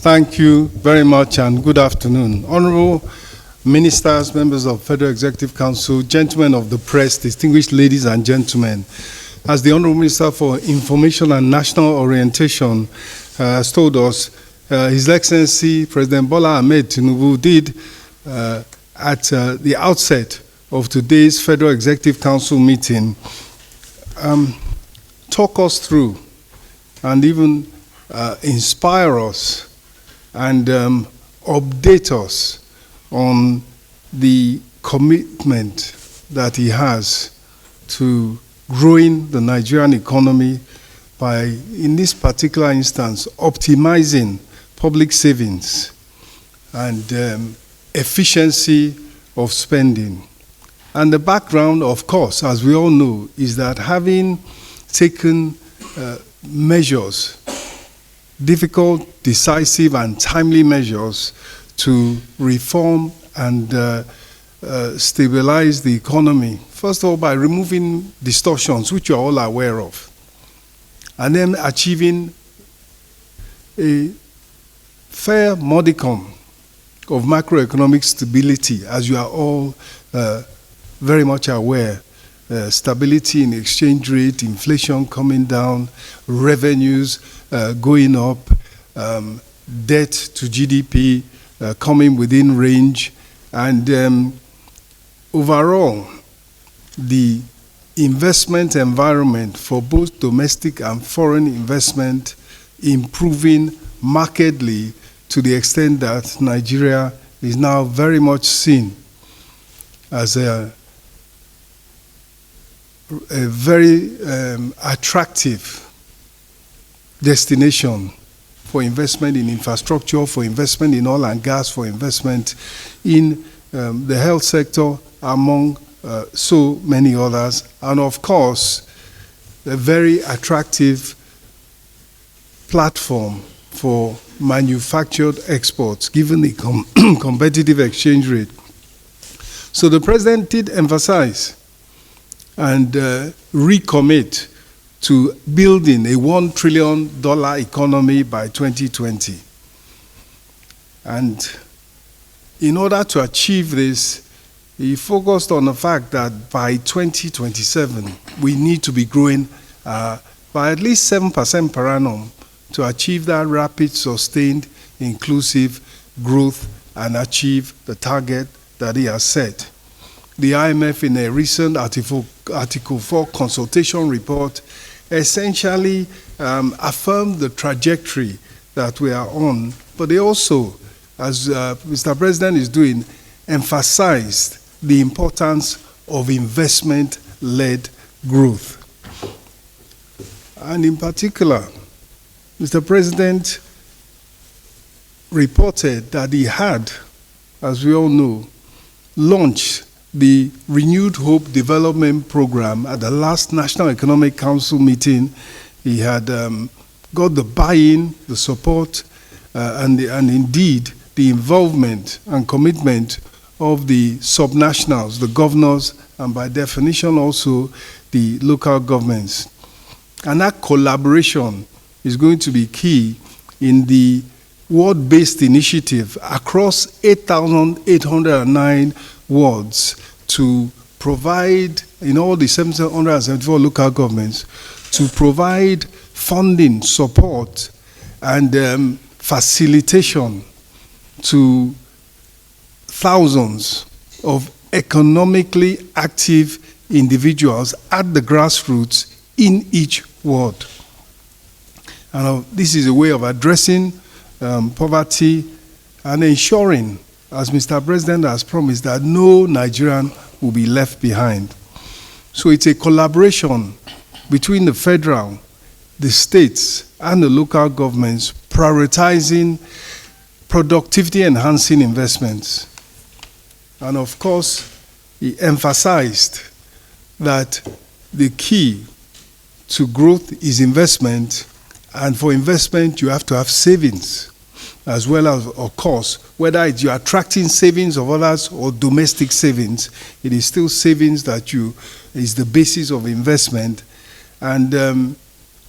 Thank you very much and good afternoon. Honorable Ministers, members of Federal Executive Council, gentlemen of the press, distinguished ladies and gentlemen. As the Honorable Minister for Information and National Orientation has told us, His Excellency President Bola Ahmed Tinubu did at the outset of today's Federal Executive Council meeting talk us through and even inspire us and update us on the commitment that he has to growing the Nigerian economy by, in this particular instance, optimizing public savings and efficiency of spending. And the background, of course, as we all know, is that having taken measures, difficult, decisive, and timely measures to reform and stabilize the economy, first of all, by removing distortions, which you're all aware of, and then achieving a fair modicum of macroeconomic stability, as you are all very much aware. Stability in the exchange rate, inflation coming down, revenues going up, debt to GDP coming within range, and overall, the investment environment for both domestic and foreign investment improving markedly to the extent that Nigeria is now very much seen as a very attractive destination for investment in infrastructure, for investment in oil and gas, for investment in the health sector, among so many others, and of course, a very attractive platform for manufactured exports, given the competitive exchange rate. So the President did emphasize and recommit to building a $1 trillion economy by 2020. And in order to achieve this, he focused on the fact that by 2027, we need to be growing by at least 7% per annum to achieve that rapid, sustained, inclusive growth and achieve the target that he has set. The IMF, in a recent Article 4 consultation report, essentially affirmed the trajectory that we are on, but they also, as Mr. President is doing, emphasized the importance of investment-led growth. And in particular, Mr. President reported that he had, as we all know, launched the Renewed Hope Development Program at the last National Economic Council meeting. He had got the buy-in, the support, and indeed the involvement and commitment of the subnationals, the governors, and by definition also the local governments. And that collaboration is going to be key in the ward-based initiative across 8,809 wards to provide, in all the 774 local governments, to provide funding, support, and facilitation to thousands of economically active individuals at the grassroots in each ward. And this is a way of addressing poverty and ensuring, as Mr. President has promised, that no Nigerian will be left behind. So it's a collaboration between the federal, the states, and the local governments, prioritizing productivity-enhancing investments. And of course, he emphasized that the key to growth is investment, and for investment, you have to have savings, as well as, of course, whether it's you're attracting savings of others or domestic savings, it is still savings that is the basis of investment. And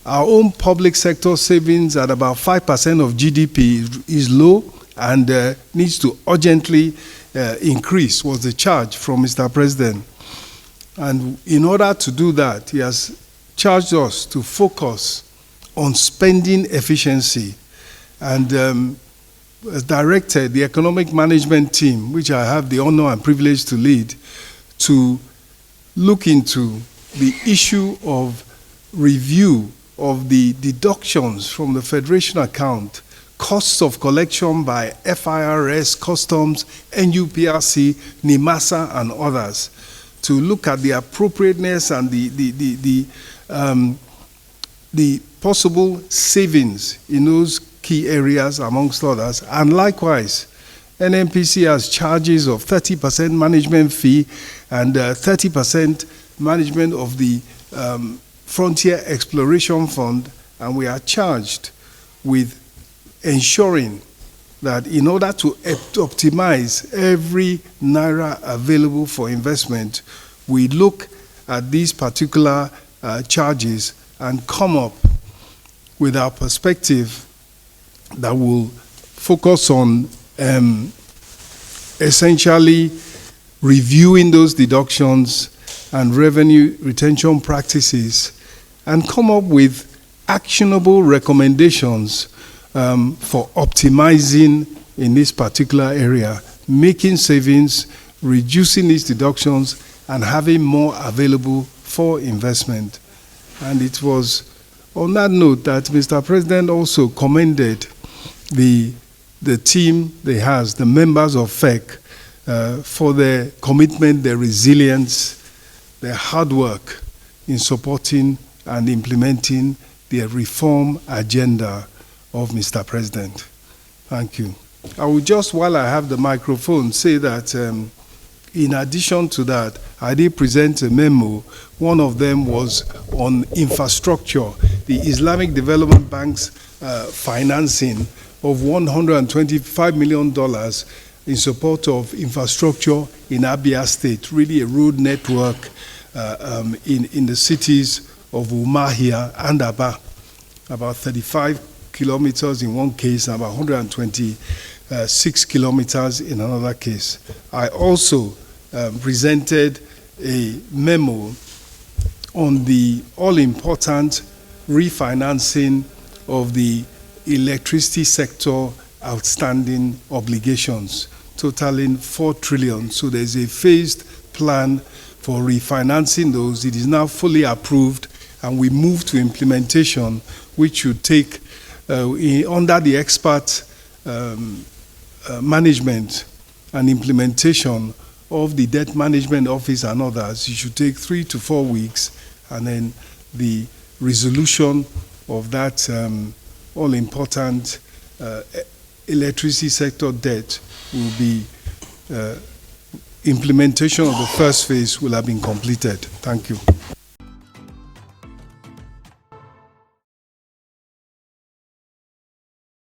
Our own public sector savings at about 5% of GDP is low and needs to urgently increase, was the charge from Mr. President. And in order to do that, he has charged us to focus on spending efficiency and has directed the economic management team, which I have the honor and privilege to lead, to look into the issue of review of the deductions from the Federation account, costs of collection by FIRS, Customs, NUPRC, NIMASA, and others, to look at the appropriateness and the possible savings in those key areas, amongst others. And likewise, NNPC has charges of 30% management fee and 30% management of the Frontier Exploration Fund, and we are charged with ensuring that in order to optimize every naira available for investment, we look at these particular charges and come up with our perspective that will focus on essentially reviewing those deductions and revenue retention practices and come up with actionable recommendations for optimizing in this particular area, making savings, reducing these deductions, and having more available for investment. And it was on that note that Mr. President also commended the team they has, the members of FEC, for their commitment, their resilience, their hard work in supporting and implementing the reform agenda of Mr. President. Thank you. I will just, while I have the microphone, say that in addition to that, I did present a memo. One of them was on infrastructure, the Islamic Development Bank's financing of $125 million in support of infrastructure in Abia State, really a road network in the cities of Umuahia and Aba, about 35 kilometers in one case, and about 126 kilometers in another case. I also presented a memo on the all-important refinancing of the electricity sector outstanding obligations, totaling 4 trillion. So there's a phased plan for refinancing those. It is now fully approved, and we move to implementation, which should take, under the expert management and implementation of the Debt Management Office and others, it should take 3 to 4 weeks, and then the resolution of that all-important electricity sector debt will be, implementation of the first phase will have been completed. Thank you.